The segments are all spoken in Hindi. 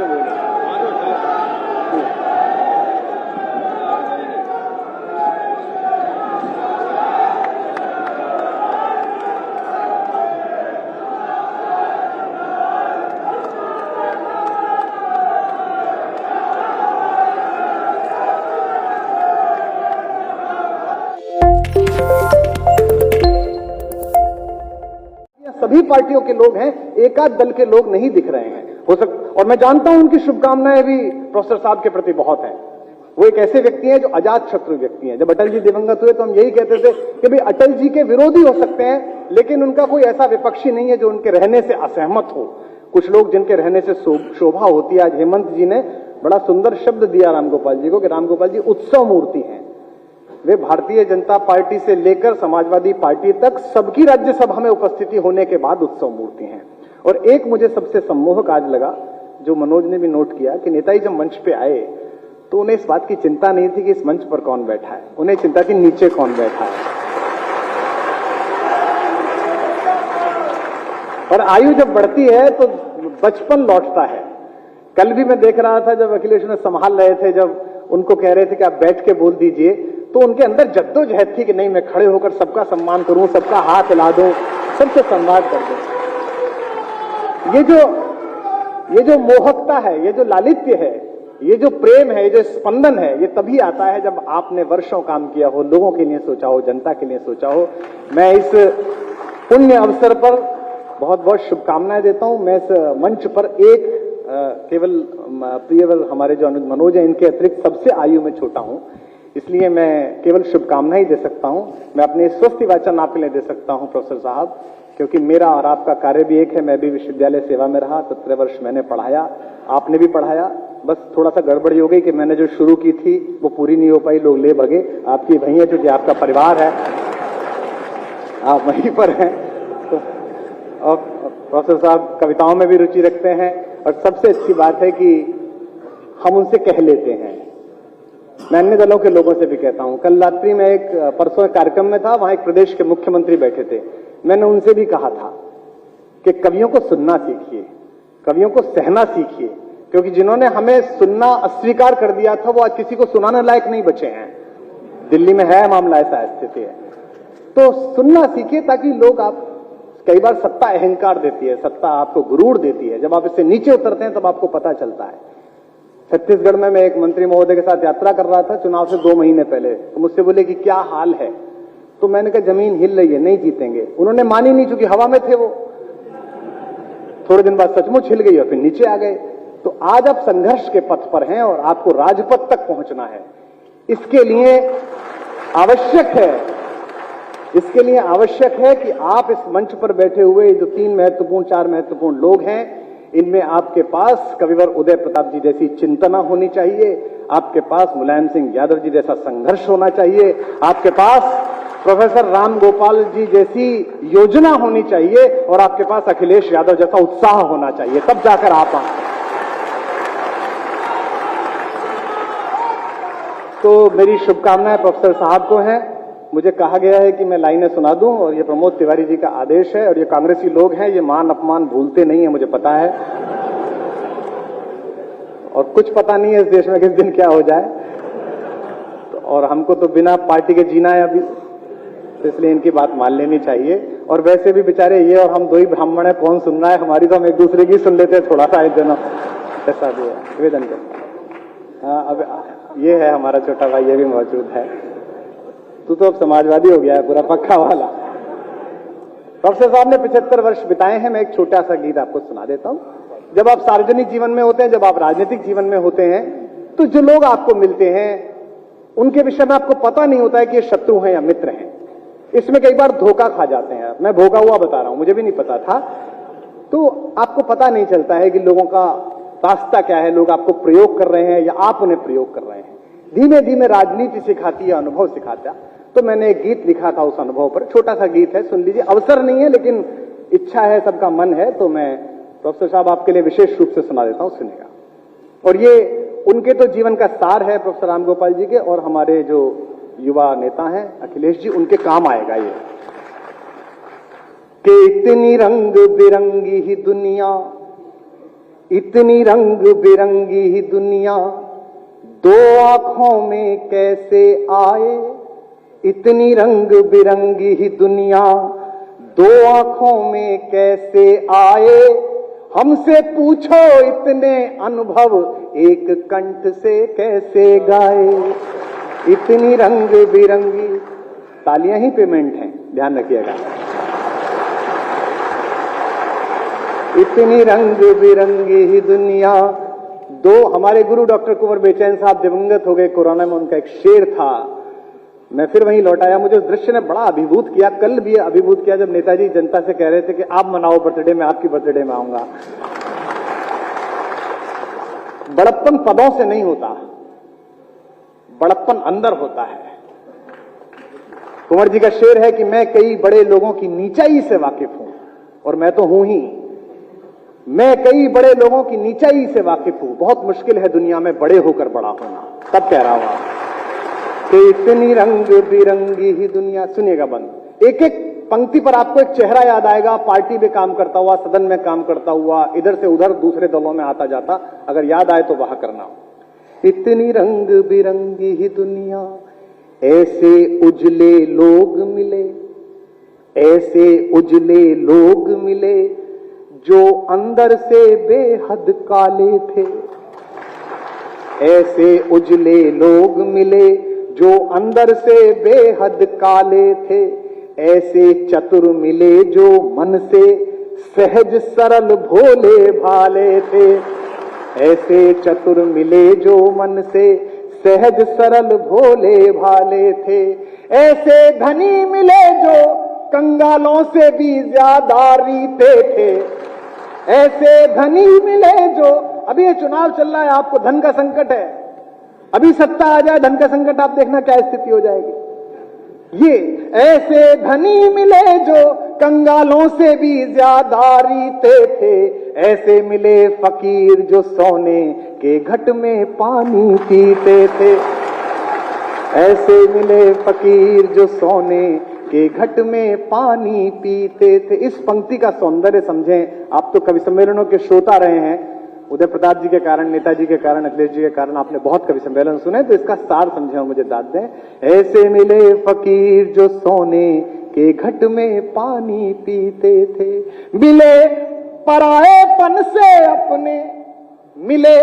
सभी पार्टियों के लोग हैं, एकाध दल के लोग नहीं दिख रहे हैं। और मैं जानता हूं उनकी शुभकामनाएं भी प्रोफेसर साहब के प्रति बहुत हैं। वो एक ऐसे व्यक्ति हैं जो अजात शत्रु व्यक्ति हैं। जब अटल जी दिवंगत हुए तो हम यही कहते थे कि भाई अटल जी के विरोधी हो सकते हैं, लेकिन उनका कोई ऐसा विपक्षी नहीं है जो उनके रहने से असहमत हो। कुछ लोग जिनके रहने से शोभा होती है। आज हेमंत जी ने बड़ा सुंदर शब्द दिया रामगोपाल जी को कि रामगोपाल जी उत्सव मूर्ति हैं। वे भारतीय जनता पार्टी से लेकर समाजवादी पार्टी तक सबकी राज्यसभा में उपस्थिति होने के बाद उत्सव मूर्ति हैं। और एक मुझे सबसे सम्मोहक आज लगा, जो मनोज ने भी नोट किया, कि नेताजी जब मंच पे आए तो उन्हें इस बात की चिंता नहीं थी कि इस मंच पर कौन बैठा है, उन्हें चिंता थी नीचे कौन बैठा है। और आयु जब बढ़ती है तो बचपन लौटता है। कल भी मैं देख रहा था जब अखिलेश ने संभाल रहे थे, जब उनको कह रहे थे कि आप बैठ के बोल दीजिए, तो उनके अंदर जद्दोजहद थी कि नहीं, मैं खड़े होकर सबका सम्मान करूं, सबका हाथ हिला दूं, सबसे संवाद कर दूं। ये जो मोहकता है, ये जो लालित्य है, ये जो प्रेम है, ये जो स्पंदन है, ये तभी आता है जब आपने वर्षों काम किया हो, लोगों के लिए सोचा हो, जनता के लिए सोचा हो। मैं इस पुण्य अवसर पर बहुत बहुत शुभकामनाएं देता हूं। मैं इस मंच पर केवल हमारे जो अनुज मनोज है, इनके अतिरिक्त सबसे आयु में छोटा हूं, इसलिए मैं केवल शुभकामनाएं दे सकता हूं। मैं अपने स्वस्ति वाचन आपके लिए दे सकता हूं प्रोफेसर साहब, क्योंकि मेरा और आपका कार्य भी एक है। मैं भी विश्वविद्यालय सेवा में रहा, 17 वर्ष मैंने पढ़ाया, आपने भी पढ़ाया। बस थोड़ा सा गड़बड़ी हो गई कि मैंने जो शुरू की थी वो पूरी नहीं हो पाई, लोग ले भगे। आपकी वही है, क्योंकि आपका परिवार है, आप वहीं पर हैं। तो और प्रोफेसर साहब कविताओं में भी रुचि रखते हैं, और सबसे अच्छी बात है कि हम उनसे कह लेते हैं। मैं अन्य दलों के लोगों से भी कहता हूं। कल रात्रि में परसों एक कार्यक्रम में था, वहां एक प्रदेश के मुख्यमंत्री बैठे थे। मैंने उनसे भी कहा था कि कवियों को सुनना सीखिए, कवियों को सहना सीखिए, क्योंकि जिन्होंने हमें सुनना अस्वीकार कर दिया था वो आज किसी को सुनाने लायक नहीं बचे हैं। दिल्ली में है मामला, ऐसा स्थिति है। तो सुनना सीखिए, ताकि लोग आप, कई बार सत्ता अहंकार देती है, सत्ता आपको गुरूर देती है। जब आप इससे नीचे उतरते हैं तब आपको पता चलता है। छत्तीसगढ़ में मैं एक मंत्री महोदय के साथ यात्रा कर रहा था चुनाव से 2 महीने पहले, तो मुझसे बोले कि क्या हाल है, तो मैंने कहा जमीन हिल रही है, नहीं जीतेंगे। उन्होंने मानी नहीं, चूंकि हवा में थे वो। थोड़े दिन बाद सचमुच हिल गई और फिर नीचे आ गए। तो आज आप संघर्ष के पथ पर हैं और आपको राजपथ तक पहुंचना है। इसके लिए आवश्यक है कि आप इस मंच पर बैठे हुए जो 4 महत्वपूर्ण लोग हैं, इनमें आपके पास कविवर उदय प्रताप जी जैसी चिंतना होनी चाहिए, आपके पास मुलायम सिंह यादव जी जैसा संघर्ष होना चाहिए, आपके पास प्रोफेसर रामगोपाल जी जैसी योजना होनी चाहिए, और आपके पास अखिलेश यादव जैसा उत्साह होना चाहिए। तब जाकर आप तो मेरी शुभकामनाएं प्रोफेसर साहब को हैं। मुझे कहा गया है कि मैं लाइनें सुना दूं, और ये प्रमोद तिवारी जी का आदेश है। और ये कांग्रेसी लोग हैं, ये मान अपमान भूलते नहीं है, मुझे पता है। और कुछ पता नहीं है इस देश में किस दिन क्या हो जाए, और हमको तो बिना पार्टी के जीना है अभी, तो इसलिए इनकी बात मान लेनी चाहिए। और वैसे भी बेचारे ये और हम 2 ही ब्राह्मण है, कौन सुन रहा है हमारी, तो हम एक दूसरे की सुन लेते हैं थोड़ा सा एक दिन। ऐसा भी है, निवेदन कर। हाँ, अब ये है हमारा छोटा भाई, ये भी मौजूद है। तू तो अब समाजवादी हो गया है पूरा पक्का वाला। प्रोफेसर साहब ने 75 वर्ष बिताए हैं। मैं एक छोटा सा गीत आपको सुना देता हूं। जब आप सार्वजनिक जीवन में होते हैं, जब आप राजनीतिक जीवन में होते हैं, तो जो लोग आपको मिलते हैं उनके विषय में आपको पता नहीं होता है कि ये शत्रु हैं या मित्र हैं। इसमें कई बार धोखा खा जाते हैं। मैं भोगा हुआ बता रहा हूं, मुझे भी नहीं पता था। तो आपको पता नहीं चलता है कि लोगों का रास्ता क्या है, लोग आपको प्रयोग कर रहे हैं या आप उन्हें प्रयोग कर रहे हैं। धीमे धीमे राजनीति सिखाती है, अनुभव सिखाता। तो मैंने एक गीत लिखा था उस अनुभव पर, छोटा सा गीत है, सुन लीजिए। अवसर नहीं है लेकिन इच्छा है, सबका मन है, तो मैं प्रोफेसर साहब आपके लिए विशेष रूप से सुना देता हूं, सुनिएगा। और ये उनके तो जीवन का सार है, प्रोफेसर रामगोपाल जी के, और हमारे जो युवा नेता हैं अखिलेश जी, उनके काम आएगा ये। कि इतनी रंग बिरंगी ही दुनिया, इतनी रंग बिरंगी दुनिया दो आंखों में कैसे आए, इतनी रंग बिरंगी दुनिया दो आंखों में कैसे आए, हमसे पूछो इतने अनुभव एक कंठ से कैसे गाए। इतनी रंग बिरंगी, तालियां ही पेमेंट हैं, ध्यान रखिएगा। इतनी रंग बिरंगी दुनिया दो, हमारे गुरु डॉक्टर कुंवर बेचैन साहब दिवंगत हो गए कोरोना में, उनका एक शेर था, मैं फिर वहीं लौटाया, मुझे उस दृश्य ने बड़ा अभिभूत किया। कल भी अभिभूत किया जब नेताजी जनता से कह रहे थे कि आप मनाओ बर्थडे, मैं आपकी बर्थडे में आऊंगा। बड़प्पन पदों से नहीं होता, बड़प्पन अंदर होता है। कुंवर जी का शेर है कि मैं कई बड़े लोगों की नीचाई से वाकिफ हूं, और मैं तो हूं ही। मैं कई बड़े लोगों की नीचाई से वाकिफ हूं, बहुत मुश्किल है दुनिया में बड़े होकर बड़ा होना। तब कह रहा हूं कि इतनी रंग बिरंगी ही दुनिया। सुनिएगा बंद, एक एक पंक्ति पर आपको एक चेहरा याद आएगा, पार्टी में काम करता हुआ, सदन में काम करता हुआ, इधर से उधर दूसरे दलों में आता जाता, अगर याद आए तो वह करना। इतनी रंग बिरंगी ही दुनिया, ऐसे उजले लोग मिले, ऐसे उजले लोग मिले जो अंदर से बेहद काले थे। ऐसे उजले लोग मिले जो अंदर से बेहद काले थे, ऐसे चतुर मिले जो मन से सहज सरल भोले भाले थे। ऐसे चतुर मिले जो मन से सहज सरल भोले भाले थे। ऐसे धनी मिले जो कंगालों से भी ज्यादा रीते थे। ऐसे धनी मिले जो, अभी ये चुनाव चल रहा है, आपको धन का संकट है, अभी सत्ता आ जाए धन का संकट, आप देखना क्या स्थिति हो जाएगी। ये ऐसे धनी मिले जो कंगालों से भी ज्यादा रीते थे। ऐसे मिले फकीर जो सोने के घट में पानी पीते थे। ऐसे मिले फकीर जो सोने के घट में पानी पीते थे। इस पंक्ति का सौंदर्य समझें। आप तो कवि सम्मेलनों के श्रोता रहे हैं, उदय प्रताप जी के कारण, नेताजी के कारण, अखिलेश जी के कारण आपने बहुत कवि सम्मेलन सुने, तो इसका सार समझे और मुझे दाद दें। ऐसे मिले फकीर जो सोने के घट में पानी पीते थे, मिले पराएपन से अपने, मिले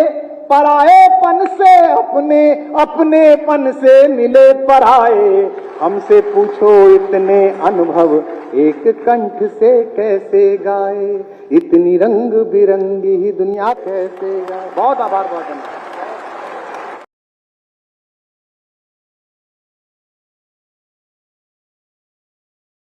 पराएपन से अपने, अपनेपन से मिले पराए। हमसे पूछो इतने अनुभव एक कंठ से कैसे गाए। इतनी रंग बिरंगी दुनिया कैसे गाए। बहुत आभार, बहुत धन्यवाद।